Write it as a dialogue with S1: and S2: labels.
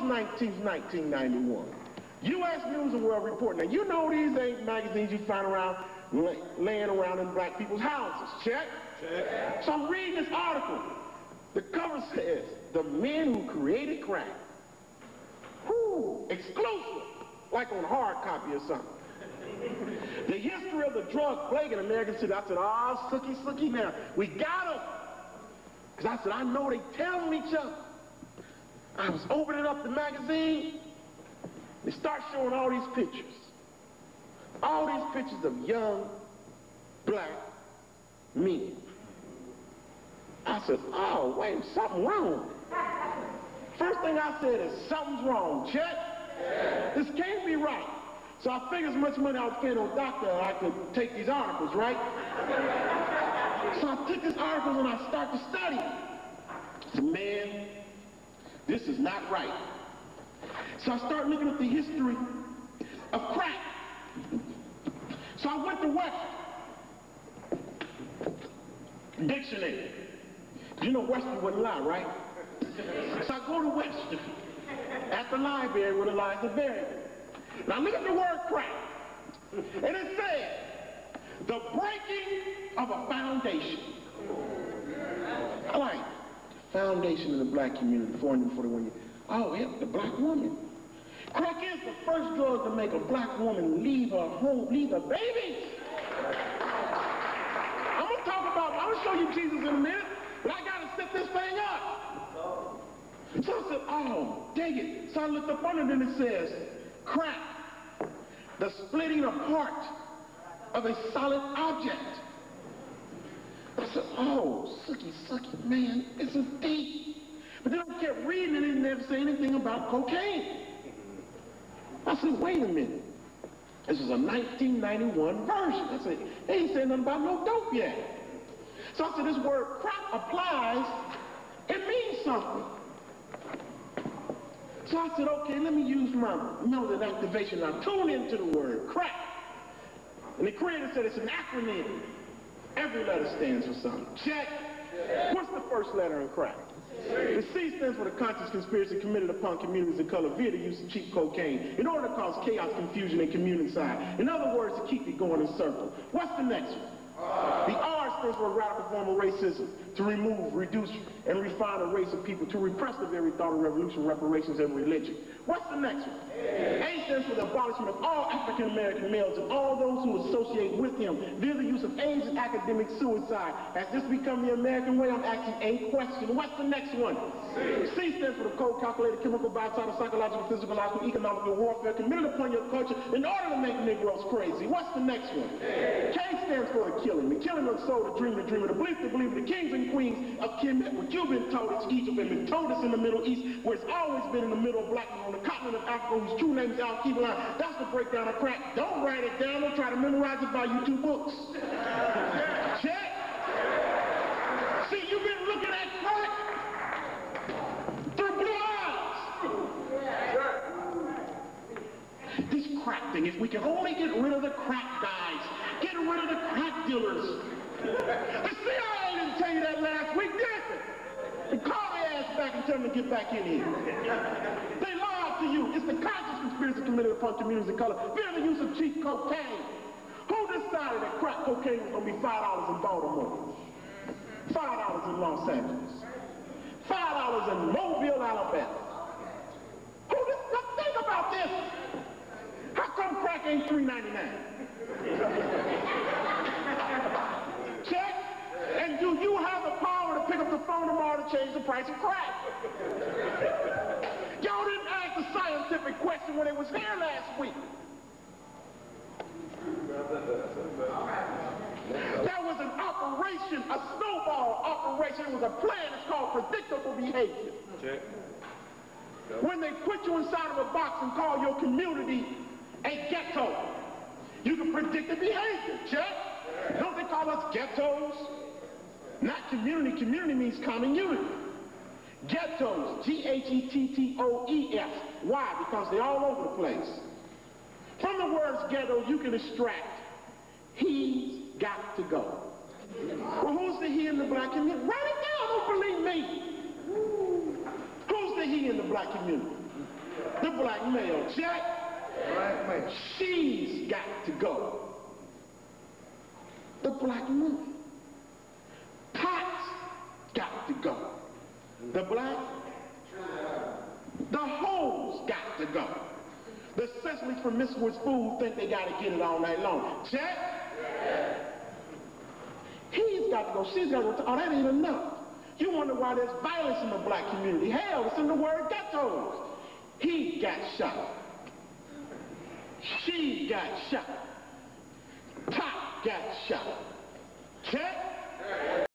S1: 19th, 1991. U.S. News and World Report. Now, you know these ain't magazines you find around, laying around in black people's houses. Check? Check. So I'm reading this article. The cover says, the men who created crack. Whoo, exclusive, like on hard copy or something. The history of the drug plague in American cities. I said, oh, sookie now. We got them. Because I said, I know they telling each other. I was opening up the magazine. They start showing all these pictures. All these pictures of young, black men. I said, oh, wait, something wrong. First thing I said is, something's wrong. Check. This can't be right. So I figured as much money I was paying on a doctor, I could take these articles, right? So I took these articles and I start to study. I said, man, this is not right. So I started looking at the history of crack. So I went to Webster Dictionary. You know Webster wouldn't lie, right? So I go to Webster at the library where the lies are buried. Now look at the word crack. And it says, the breaking of a foundation. I like foundation in the black community, 441 years. Oh, yeah, the black woman. Crack is the first drug to make a black woman leave her home, leave her baby. I'm gonna show you Jesus in a minute, but I gotta set this thing up. So I said, oh, dig it. So I looked up under it and it says, crack, the splitting apart of a solid object. I said, oh, sucky, man, this is deep. But then I kept reading and it never say anything about cocaine. I said, wait a minute. This is a 1991 version. I said, they ain't saying nothing about no dope yet. So I said, this word crack applies, it means something. So I said, okay, let me use my melodic activation. Now tune into the word crack. And the creator said it's an acronym. Every letter stands for something. Check. What's the first letter in crack? The C stands for the conscious conspiracy committed upon communities of color via the use of cheap cocaine in order to cause chaos, confusion, and community-side. In other words, to keep it going in circles. What's the next one? The R stands for a radical form of racism, to remove, reduce, and refine a race of people, to repress the very thought of revolution, reparations, and religion. What's the next one? A stands for the abolishment of all African-American males and all those who associate with him via the use of AIDS and academic suicide. Has this become the American way? I'm asking a question. What's the next one? C stands for the cold, calculated, chemical, biocidal, psychological, physiological, economical warfare committed upon your culture in order to make Negroes crazy. What's the next one? K stands for the killing of the soul, the dream of the belief, the kings and queens of Kemet. What you've been told is Egypt and been told us in the Middle East, where it's always been in the middle of black people on the continent of Africa, whose true name is Al-Keelan. That's the breakdown of crack. Don't write it down. Don't try to memorize it by you 2 books. Check. See, you've been looking at crack through blue eyes. This crack thing, if we can only get rid of the crack guys, get rid of the crack dealers. The CIA didn't tell you that last week, did they? And call their ass back and tell them to get back in here. They lied to you. It's the conscious conspiracy committed upon communities of color via the use of cheap cocaine. Who decided that crack cocaine was going to be $5 in Baltimore? $5 in Los Angeles. $5 in Mobile, Alabama. Think about this. How come crack ain't $3.99? Check. And do you have the power to pick up the phone tomorrow to change the price of crack? Y'all didn't ask the scientific question when it was here last week. There was an operation, a snowball operation. It was a plan. It's called predictable behavior. Check. When they put you inside of a box and call your community a ghetto, you can predict the behavior. Check. Don't they call us ghettos? Not community. Community means common unity. Ghettos, G-H-E-T-T-O-E-S. Why? Because they're all over the place. From the words ghetto, you can extract, he's got to go. Well, who's the he in the black community? Write it down, don't believe me. Who's the he in the black community? The black male, check.
S2: Black male.
S1: She's got to go. The black woman. Pot's got to go. The black. The hoes got to go. The sexually promiscuous fools think they got to get it all night long. Check. He's got to go. She's got to go. Oh, that ain't enough. You wonder why there's violence in the black community. Hell, it's in the word ghettos. He got shot. She got shot. Pop got shot. Check.